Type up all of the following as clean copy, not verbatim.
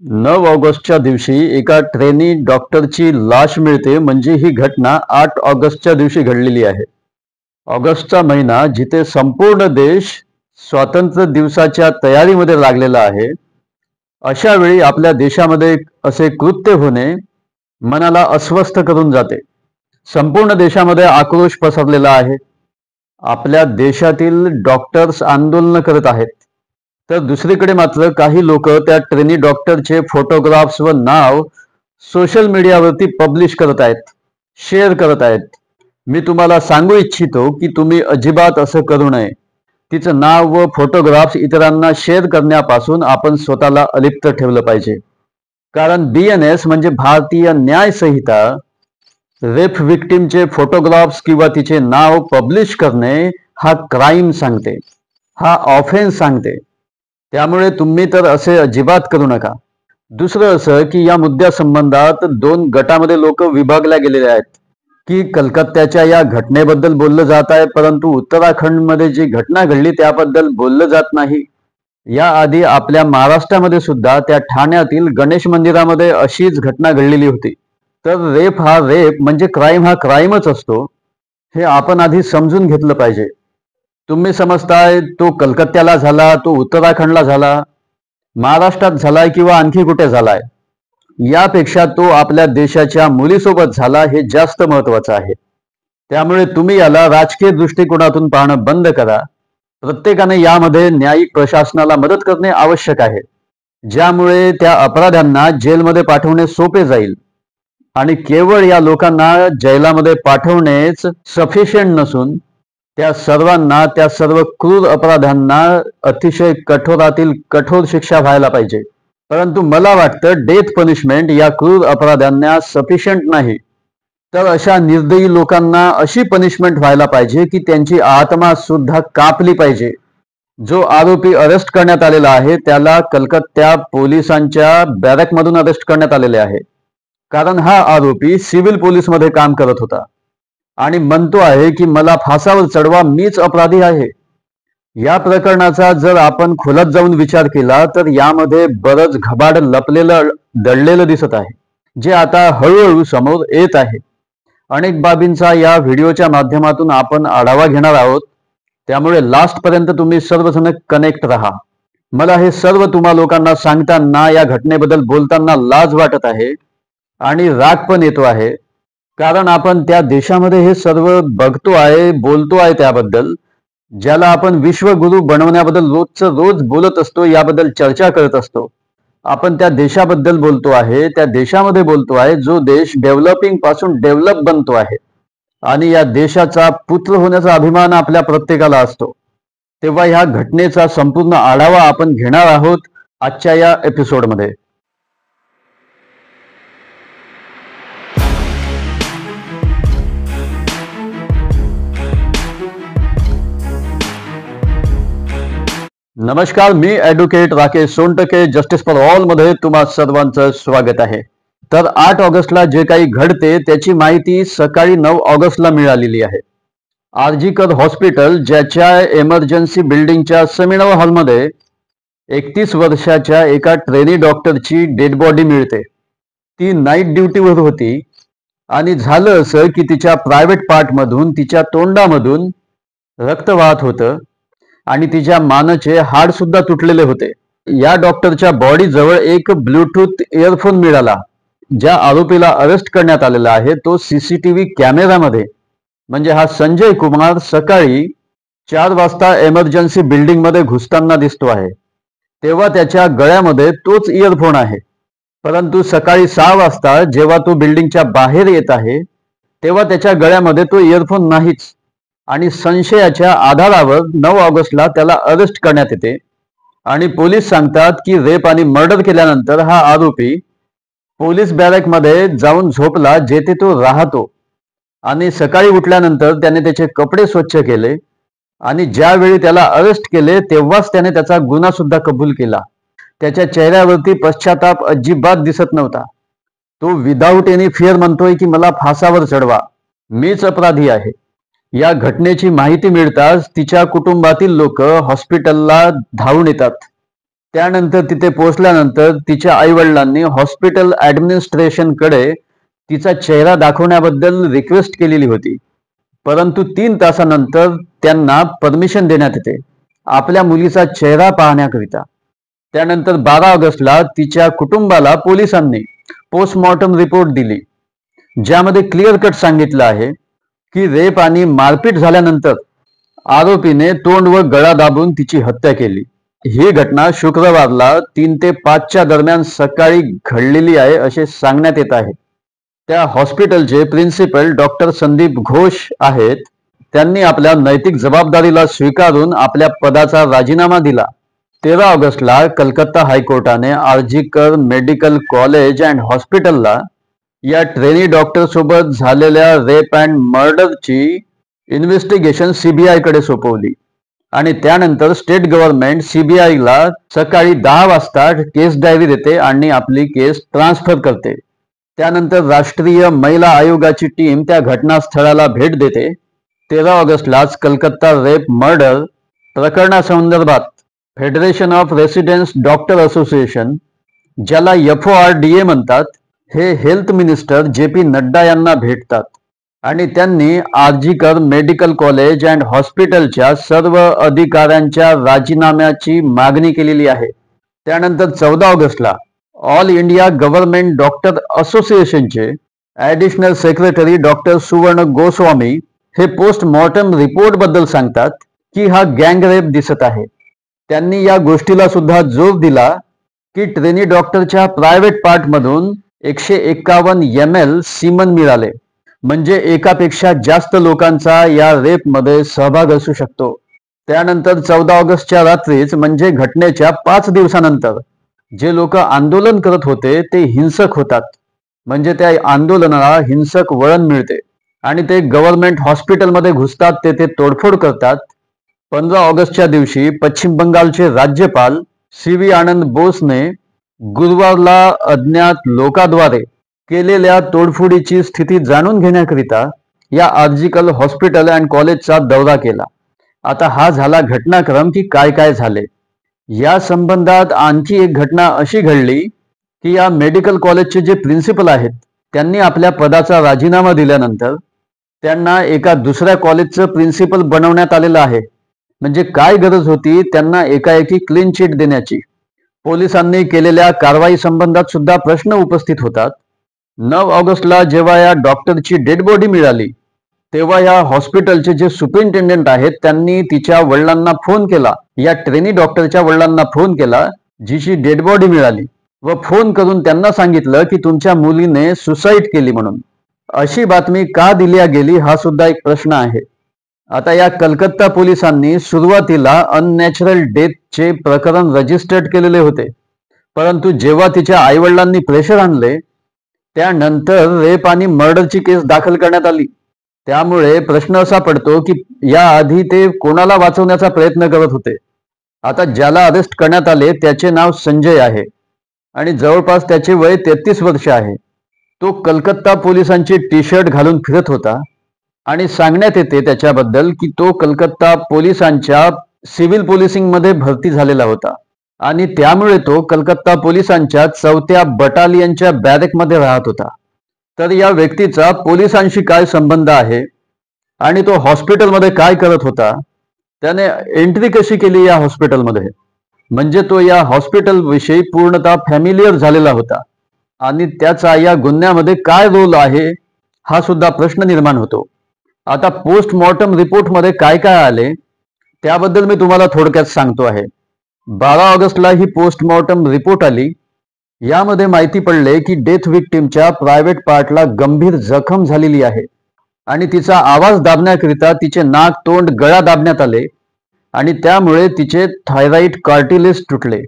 9 ऑगस्टच्या दिवशी एका ट्रेनी डॉक्टरची लाश मिळते म्हणजे ही घटना 8 ऑगस्टच्या दिवशी घडलेली आहे. ऑगस्टचा महिना जिथे संपूर्ण देश स्वातंत्र्य दिवसाच्या तयारीमध्ये लागलेला आहे, अशा वेळी आपल्या देशामध्ये असे कृत्य होणे मनाला अस्वस्थ करून जाते. संपूर्ण देशामध्ये आक्रोश पसरलेला आहे. आपल्या देशातील डॉक्टर्स आंदोलन करत आहेत, तर दुसरीकडे मात्र काही लोक त्या ट्रेनी डॉक्टरचे फोटोग्राफ्स व नाव सोशल मीडियावरती पब्लिश करत आहेत, शेअर करत आहेत. मी तुम्हाला सांगू इच्छितो की तुम्ही अजिबात असं करू नये. तिचं नाव व फोटोग्राफ्स इतरांना शेअर करण्यापासून आपण स्वतःला अलिप्त ठेवलं पाहिजे. कारण BNS म्हणजे भारतीय न्याय संहिता रेप विक्टिमचे फोटोग्राफ्स किंवा तिचे नाव पब्लिश करणे हा क्राईम सांगते, हा ऑफेन्स सांगते. त्यामुळे तुम्ही तर असे अजिबात करू नका. दुसरं असं की या मुद्द्यासंबंधात 2 गटामध्ये लोक विभागल्या गेलेले आहेत. की कलकत्त्याच्या या घटनेबद्दल बोललं जात आहे, परंतु उत्तराखंडमध्ये जी घटना घडली त्याबद्दल बोललं जात नाही. याआधी आपल्या महाराष्ट्रामध्ये सुद्धा त्या ठाण्यातील गणेश मंदिरामध्ये अशीच घटना घडलेली होती. तर रेप हा रेप म्हणजे क्राईम हा क्राईमच असतो, हे आपण आधी समजून घेतलं पाहिजे. तुम्ही समजताय तो कलकत्त्याला झाला, तो उत्तराखंडला झाला, महाराष्ट्रात झालाय किंवा आणखी कुठे झालाय, यापेक्षा तो आपल्या देशाच्या मुलीसोबत झाला हे जास्त महत्वाचं आहे. त्यामुळे तुम्ही याला राजकीय दृष्टिकोनातून पाहणं बंद करा. प्रत्येकाने यामध्ये न्यायिक प्रशासनाला मदत करणे आवश्यक आहे, ज्यामुळे त्या अपराध्यांना जेलमध्ये पाठवणे सोपे जाईल. आणि केवळ या लोकांना जेलामध्ये पाठवणेच सफिशियंट नसून त्या सर्वांना, त्या सर्व क्रूर अपराध्यांना अतिशय कठोरातील कठोर शिक्षा व्हायला पाहिजे. परंतु मला वाटतं डेथ पनिशमेंट या क्रूर अपराध्यांना सफिशियंट नाही, तर अशा निर्दयी लोकांना अशी पनिशमेंट व्हायला पाहिजे की त्यांची आत्मा सुद्धा कापली पाहिजे. जो आरोपी अरेस्ट करण्यात आलेला आहे त्याला कलकत्ता पोलिसांच्या बॅरकमधून अरेस्ट करण्यात आलेले आहे. कारण हा आरोपी सिव्हिल पोलीसमध्ये काम करत होता आणि म्हणतो आहे की मला फासावर चढवा, मीच अपराधी आहे. या प्रकरणाचा जर आपण खोलात जाऊन विचार केला तर यामध्ये बरंच घबाड लपलेलं दडलेलं दिसत आहे, जे आता हळूहळू समोर येत आहे. अनेक बाबींचा या व्हिडिओच्या माध्यमातून आपण आढावा घेणार आहोत, त्यामुळे लास्ट पर्यंत तुम्ही सर्वजण कनेक्ट राहा. मला हे सर्व तुम्हा लोकांना सांगताना, या घटनेबद्दल बोलताना लाज वाटत आहे आणि राग पण येतो आहे. कारण आपण त्या देशामध्ये हे सर्व बघतो आहे, बोलतो आहे त्याबद्दल, ज्याला आपण विश्वगुरु बनवण्याबद्दल रोजचं रोज बोलत असतो, याबद्दल चर्चा करत असतो. आपण त्या देशाबद्दल बोलतो आहे, त्या देशामध्ये बोलतो आहे जो देश डेव्हलपिंग पासून डेव्हलप बनतो आहे आणि या देशाचा पुत्र होण्याचा अभिमान आपल्या प्रत्येकाला असतो. तेव्हा ह्या घटनेचा संपूर्ण आढावा आपण घेणार आहोत आजच्या या एपिसोडमध्ये. नमस्कार, मी advocate Rakesh Sontakke, justice for all मध्ये तुम्हा सर्वांचं स्वागत आहे. तर 8 ऑगस्टला जे काही घडते त्याची माहिती सकाळी 9 ऑगस्टला मिळालेली आहे. आरजीकर हॉस्पिटल, ज्याच्या एमर्जन्सी बिल्डिंगच्या सेमिनार हॉलमध्ये 31 वर्षाच्या एका ट्रेनी डॉक्टरची डेड बॉडी मिळते. ती नाईट ड्युटीवर होती आणि झालं असं की तिच्या प्रायव्हेट पार्टमधून, तिच्या तोंडामधून रक्त वाहत होतं आणि तिच्या मानेचे हाड सुद्धा तुटलेले होते. या डॉक्टरच्या बॉडी जवळ एक ब्लूटूथ इयरफोन मिळाला. ज्या आरोपीला अरेस्ट करण्यात आलेला आहे तो CCTV कॅमेरामध्ये, म्हणजे हा संजय कुमार सकाळी 4 वाजता एमर्जन्सी बिल्डिंग मध्ये घुसताना दिसतो आहे. तेव्हा त्याच्या गळ्यामध्ये तोच इयरफोन आहे. परंतु सकाळी 6 वाजता जेव्हा तो बिल्डिंगच्या बाहेर येत आहे तेव्हा त्याच्या गळ्यामध्ये तो इयरफोन नाहीच. आणि संशयाच्या आधारावर 9 ऑगस्टला त्याला अरेस्ट करण्यात येते आणि पोलीस सांगतात की रेप आणि मर्डर केल्यानंतर हा आरोपी पोलीस बॅरकमध्ये जाऊन झोपला, जेथे तो राहतो. आणि सकाळी उठल्यानंतर त्याने त्याचे कपडे स्वच्छ केले आणि ज्यावेळी त्याला अरेस्ट केले तेव्हाच त्याने त्याचा गुन्हा सुद्धा कबूल केला. त्याच्या चेहऱ्यावरती पश्चाताप अजिबात दिसत नव्हता. तो विदाऊट एनी फिअर म्हणतोय की मला फासावर चढवा, मीच अपराधी आहे. या घटनेची माहिती मिळताच तिच्या कुटुंबातील लोक हॉस्पिटलला धावून येतात. त्यानंतर तिथे पोहोचल्यानंतर तिच्या आईवडिलांनी हॉस्पिटल ॲडमिनिस्ट्रेशनकडे तिचा चेहरा दाखवण्याबद्दल रिक्वेस्ट केलेली होती, परंतु 3 तासानंतर त्यांना परमिशन देण्यात येते आपल्या मुलीचा चेहरा पाहण्याकरिता. त्यानंतर 12 ऑगस्टला तिच्या कुटुंबाला पोलिसांनी पोस्टमॉर्टम रिपोर्ट दिली, ज्यामध्ये क्लिअर कट सांगितलं आहे की रेप आणि मारपीट झाल्यानंतर आरोपीने तोंड व गळा दाबून तिची हत्या केली. ही घटना शुक्रवारला 3 ते 5च्या दरम्यान सकाळी घडलेली आहे असे सांगण्यात येत आहे. त्या हॉस्पिटलचे प्रिन्सिपल डॉक्टर संदीप घोष आहेत. त्यांनी आपल्या नैतिक जबाबदारीला स्वीकारून आपल्या पदाचा राजीनामा दिला. 13 ऑगस्टला कलकत्ता हायकोर्टाने आरजीकर मेडिकल कॉलेज अँड हॉस्पिटलला या ट्रेनी डॉक्टर सोबत झालेल्या रेप अँड मर्डरची इन्व्हेस्टिगेशन सीबीआय कडे सोपवली आणि त्यानंतर स्टेट गव्हर्नमेंट सीबीआयला सकाळी 10 वाजता केस डायरी देते आणि आपली केस ट्रान्सफर करते. त्यानंतर राष्ट्रीय महिला आयोगाची टीम त्या घटनास्थळाला भेट देते. 13 ऑगस्टलाच कलकत्ता रेप मर्डर प्रकरणासंदर्भात federation of residents doctor association, ज्याला FORDA म्हणतात, हे हेल्थ मिनिस्टर JP नड्डा यांना भेटतात आणि त्यांनी आरजीकर मेडिकल कॉलेज अँड हॉस्पिटलच्या सर्व अधिकाऱ्यांच्या राजीनाम्याची मागणी केलेली आहे. त्यानंतर 14 ऑगस्टला ऑल इंडिया गव्हर्नमेंट डॉक्टर असोसिएशनचे ॲडिशनल सेक्रेटरी डॉक्टर सुवर्ण गोस्वामी हे पोस्टमॉर्टम रिपोर्ट बद्दल सांगतात की हा गँगरेप दिसत आहे. त्यांनी या गोष्टीला सुद्धा जोर दिला की ट्रेनी डॉक्टरच्या प्रायव्हेट पार्टमधून 151 ml सीमन मिळाले, म्हणजे एकापेक्षा जास्त लोकांचा या रेपमध्ये सहभाग असू शकतो. त्यानंतर 14 ऑगस्टच्या रात्रीच, म्हणजे घटनेच्या 5 दिवसानंतर, जे लोक आंदोलन करत होते ते हिंसक होतात, म्हणजे त्या आंदोलनाला हिंसक वळण मिळते आणि ते गव्हर्नमेंट हॉस्पिटलमध्ये घुसतात, ते तोडफोड करतात. 15 ऑगस्टच्या दिवशी पश्चिम बंगालचे राज्यपाल CV आनंद बोसने गुरुवारला अज्ञात लोकांद्वारे केलेल्या तोडफोडीची स्थिती जाणून घेण्याकरिता या आर्जिकल हॉस्पिटल अँड कॉलेजचा दौरा केला. आता हा झाला घटनाक्रम की काय काय झाले. या संबंधात आणखी एक घटना अशी घडली की या मेडिकल कॉलेजचे जे प्रिन्सिपल आहेत त्यांनी आपल्या पदाचा राजीनामा दिल्यानंतर त्यांना एका दुसऱ्या कॉलेजचं प्रिन्सिपल बनवण्यात आलेलं आहे. म्हणजे काय गरज होती त्यांना एकाएकी क्लीन चिट देण्याची. पोलिसांनी केलेल्या कारवाई संबंधात सुद्धा प्रश्न उपस्थित होतात. 9 ऑगस्टला जेव्हा या डॉक्टरची डेड बॉडी मिळाली तेव्हा या हॉस्पिटलचे जे सुपरिंटेंडेंट आहेत त्यांनी तिच्या वडिलांना फोन केला, या ट्रेनी डॉक्टरच्या वडिलांना फोन केला जिची डेड बॉडी मिळाली, व फोन करून त्यांना सांगितलं की तुमच्या मुलीने सुसाईड केली म्हणून. अशी बातमी का दिली गेली हा सुद्धा एक प्रश्न आहे. आता या कलकत्ता पोलिसांनी सुरुवातीला अननॅचरल डेथचे प्रकरण रजिस्टर्ड केलेले होते, परंतु जेव्हा तिच्या आईवडिलांनी प्रेशर आणले त्यानंतर रेप आणि मर्डरची केस दाखल करण्यात आली. त्यामुळे प्रश्न असा पडतो की याआधी ते कोणाला वाचवण्याचा प्रयत्न करत होते. आता ज्याला अरेस्ट करण्यात आले त्याचे नाव संजय आहे आणि जवळपास त्याचे वय 33 वर्ष आहे. तो कलकत्ता पोलिसांची टी-शर्ट घालून फिरत होता आणि सांगण्यात येते त्याच्याबद्दल की तो कलकत्ता पोलिसांच्या सिव्हिल पोलिसिंगमध्ये भरती झालेला होता आणि त्यामुळे तो कलकत्ता पोलिसांच्या 4थ्या बटालियनच्या बॅरेकमध्ये राहत होता. तर या व्यक्तीचा पोलिसांशी काय संबंध आहे आणि तो हॉस्पिटलमध्ये काय करत होता, त्याने एंट्री कशी केली या हॉस्पिटलमध्ये, म्हणजे तो या हॉस्पिटल विषयी पूर्णतः फॅमिलियर झालेला होता आणि त्याचा या गुन्ह्यामध्ये काय रोल आहे हा सुद्धा प्रश्न निर्माण होतो. आता पोस्टमॉर्टम रिपोर्टमध्ये काय काय आले त्याबद्दल मी तुम्हाला थोडक्यात सांगतो आहे. 12 ऑगस्टला ही पोस्टमॉर्टम रिपोर्ट आली. यामध्ये माहिती पडले की डेथ विक्टिमच्या प्रायव्हेट पार्टला गंभीर जखम झालेली आहे आणि तिचा आवाज दाबण्याकरिता तिचे नाक, तोंड, गळा दाबण्यात आले आणि त्यामुळे तिचे थायरॉइड कार्टिलेज तुटले.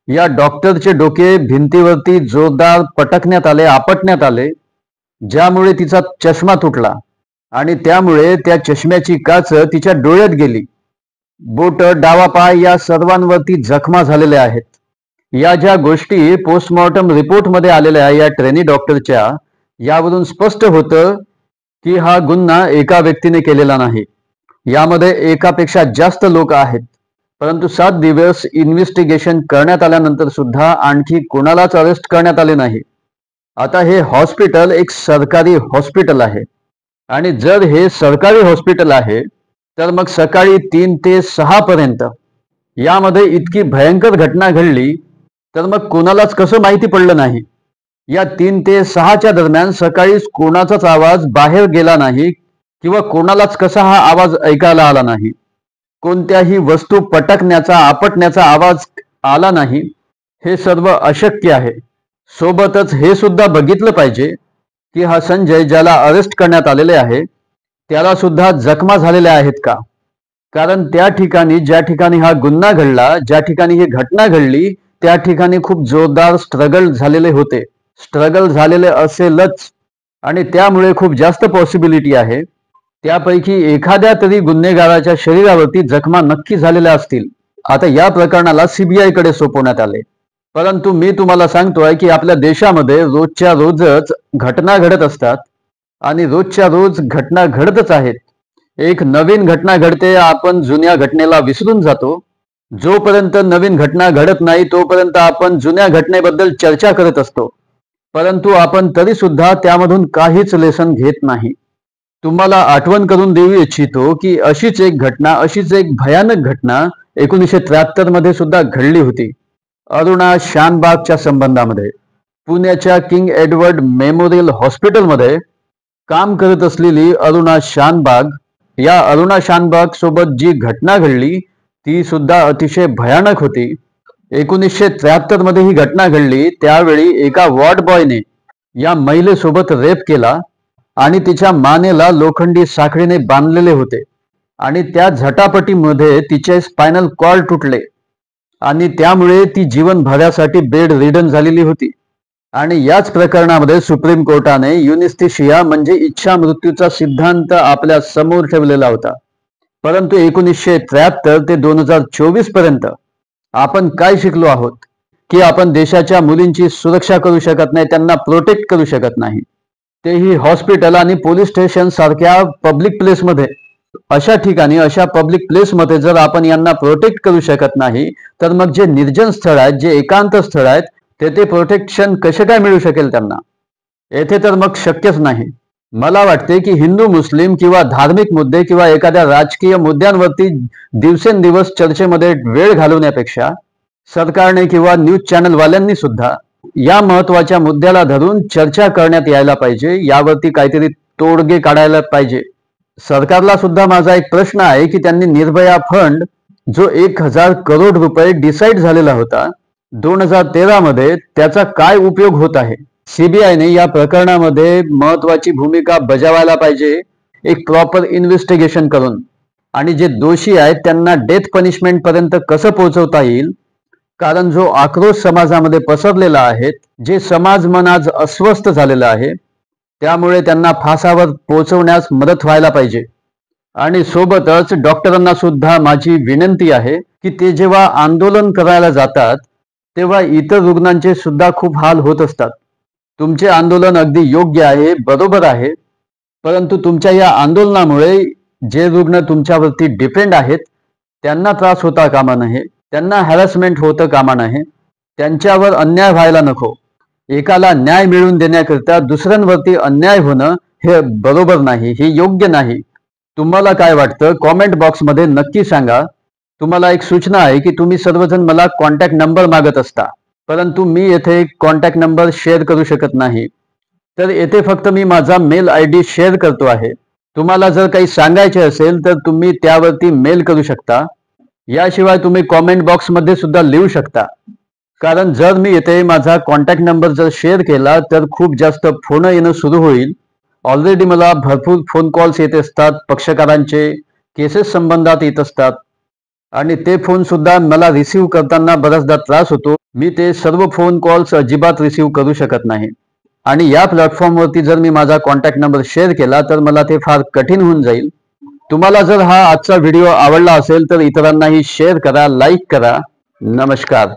या डॉक्टरचे डोके भिंतीवरती जोरदार पटकण्यात आले, आपटण्यात आले, ज्यामुळे तिचा चष्मा तुटला आणि त्यामुळे त्या चष्म्याची काच तिच्या डोळ्यात गेली. बोट, डावा पाय या सर्वांवरती जखमा झालेल्या आहेत. या ज्या गोष्टी पोस्टमॉर्टम रिपोर्टमध्ये आलेल्या या ट्रेनी डॉक्टरच्या, यावरून स्पष्ट होतं की हा गुन्हा एका व्यक्तीने केलेला नाही, यामध्ये एकापेक्षा जास्त लोक आहेत. परंतु 7 दिवस इन्व्हेस्टिगेशन करण्यात आल्यानंतर सुद्धा आणखी कोणालाच अरेस्ट करण्यात आले नाही। आता हे हॉस्पिटल एक सरकारी हॉस्पिटल आहे आणि जर हे सरकारी हॉस्पिटल आहे तर मग सकाळी 3 ते 6 पर्यंत यामध्ये इतकी भयंकर घटना घडली तर मग कोणालाच कसं माहिती पडलं नाही? या 3 ते 6च्या दरम्यान सकाळी कोणाचाच आवाज बाहेर गेला नाही किंवा कोणालाच कसा हा आवाज ऐकायला आला नाही? कोणत्याही वस्तू पटकण्याचा आपटण्याचा आवाज आला नाही? हे सर्व अशक्य आहे। सोबतच हे सुद्धा बघितलं पाहिजे की हा संजय ज्याला अरेस्ट करण्यात आलेले आहे त्याला सुद्धा जखमा झालेल्या आहेत का? कारण त्या ठिकाणी ज्या ठिकाणी हा गुन्हा घडला, ज्या ठिकाणी ही घटना घडली त्या ठिकाणी खूप जोरदार स्ट्रगल झालेले होते, स्ट्रगल झालेले असेलच आणि त्यामुळे खूप जास्त पॉसिबिलिटी आहे त्यापैकी एखाद्या तरी गुन्हेगाराच्या शरीरावरती जखमा नक्की झालेल्या असतील। आता या प्रकरणाला सीबीआय कडे सोपवण्यात आले, परंतु मी तुम्हाला सांगतोय की आपल्या देशामध्ये रोजच्या रोजच घटना घडत असतात आणि रोजच्या रोज घटना घडतच आहेत। एक नवीन घटना घडते, आपण जुन्या घटनेला विसरून जातो। जोपर्यंत नवीन घटना घडत नाही तोपर्यंत आपण जुन्या घटनेबद्दल चर्चा करत असतो, परंतु आपण तरी सुद्धा त्यामधून काहीच लेसन घेत नाही। तुम्हाला आठवण करून देऊ इच्छितो की अशीच एक घटना, अशीच एक भयानक घटना 1973 मध्ये सुद्धा घडली होती। अरुणा शानबागच्या संबंधामध्ये पुण्याच्या किंग एडवर्ड मेमोरियल हॉस्पिटलमध्ये काम करत असलेली अरुणा शानबाग, या अरुणा शानबाग सोबत जी घटना घडली ती सुद्धा अतिशय भयानक होती। 1973 मध्ये ही घटना घडली, त्यावेळी एका वॉर्ड बॉयने या महिलेसोबत रेप केला आणि तिच्या मानेला लोखंडी साखळीने बांधलेले होते आणि त्या झटापटीमध्ये तिचे स्पायनल कॉर्ड तुटले आणि त्यामुळे ती जीवनभरासाठी बेड रिडन झालेली होती। आणि याच प्रकरणामध्ये सुप्रीम कोर्टाने युनिस्थेशिया म्हणजे इच्छा मृत्यूचा सिद्धांत आपल्या समोर ठेवलेला होता। परंतु 1973 ते 2024 पर्यंत आपण काय शिकलो आहोत की आपण देशाच्या मुलींची सुरक्षा करू शकत नाही, त्यांना प्रोटेक्ट करू शकत नाही, तेही हॉस्पिटल आणि पोलीस स्टेशन सारख्या पब्लिक प्लेसमध्ये। अशा ठिकाणी, अशा पब्लिक प्लेसमध्ये जर आपण यांना प्रोटेक्ट करू शकत नाही तर मग जे निर्जन स्थळ आहेत, जे एकांत स्थळ आहेत तेथे प्रोटेक्शन कसे काय मिळू शकेल त्यांना? येथे तर मग शक्यच नाही। मला वाटते की हिंदू मुस्लिम किंवा धार्मिक मुद्दे किंवा एखाद्या राजकीय मुद्द्यांवरती दिवसेंदिवस चर्चेमध्ये वेळ घालवण्यापेक्षा सरकारने किंवा न्यूज चॅनल वाल्यांनी सुद्धा या महत्वाच्या मुद्द्याला धरून चर्चा करण्यात यायला पाहिजे, यावरती काहीतरी तोडगे काढायला पाहिजे। सरकारला सुद्धा माझा एक प्रश्न आहे की त्यांनी निर्भया फंड जो 1000 करोड रुपये डिसाईड झालेला होता 2013 मध्ये, त्याचा काय उपयोग होत आहे? सीबीआयने या प्रकरणामध्ये महत्वाची भूमिका बजावायला पाहिजे, एक प्रॉपर इन्व्हेस्टिगेशन करून, आणि जे दोषी आहेत त्यांना डेथ पनिशमेंट पर्यंत कसं पोहोचवता येईल। कारण जो आक्रोश समाजामध्ये पसरलेला आहे, जे समाज मन आज अस्वस्थ झालेलं आहे, त्यामुळे त्यांना फासावर पोहोचवण्यास मदत व्हायला पाहिजे। आणि सोबतच डॉक्टरांना सुद्धा माझी विनंती आहे की ते जेव्हा आंदोलन करायला जातात तेव्हा इतर रुग्णांचे सुद्धा खूप हाल होत असतात। तुमचे आंदोलन अगदी योग्य आहे, बरोबर आहे, परंतु तुमच्या या आंदोलनामुळे जे रुग्ण तुमच्यावरती डिपेंड आहेत त्यांना त्रास होता कामा नये, त्यांना हॅरॅसमेंट होतं कामा नये, त्यांच्यावर अन्याय व्हायला नको। एकाला न्याय मिळवून देण्याकरिता दुसऱ्यांवरती अन्याय होणं हे बरोबर नाही, हे योग्य नाही। तुम्हाला काय वाटतं कॉमेंट बॉक्समध्ये नक्की सांगा। तुम्हाला एक सूचना आहे की तुम्ही सर्वजण मला कॉन्टॅक्ट नंबर मागत असता, परंतु मी येथे कॉन्टॅक्ट नंबर शेअर करू शकत नाही, तर येथे फक्त मी माझा मेल ID शेअर करतो आहे। तुम्हाला जर काही सांगायचे असेल तर तुम्ही त्यावरती मेल करू शकता, याशिवाय तुम्ही कॉमेंट बॉक्समध्ये सुद्धा लिहू शकता। कारण जर मी येथे माझा कॉन्टॅक्ट नंबर जर शेअर केला तर खूप जास्त फोन येणं सुरू होईल। ऑलरेडी मला भरपूर फोन कॉल्स येत असतात, पक्षकारांचे केसेस संबंधात येत असतात आणि ते फोन सुद्धा मला रिसीव करताना बराचदा त्रास होतो। मी ते सर्व फोन कॉल्स अजिबात रिसीव करू शकत नाही आणि या प्लॅटफॉर्मवरती जर मी माझा कॉन्टॅक्ट नंबर शेअर केला तर मला ते फार कठीण होऊन जाईल। तुम्हाला जर हा आजचा व्हिडिओ आवडला असेल तर इतरांनाही शेअर करा, लाईक करा। नमस्कार।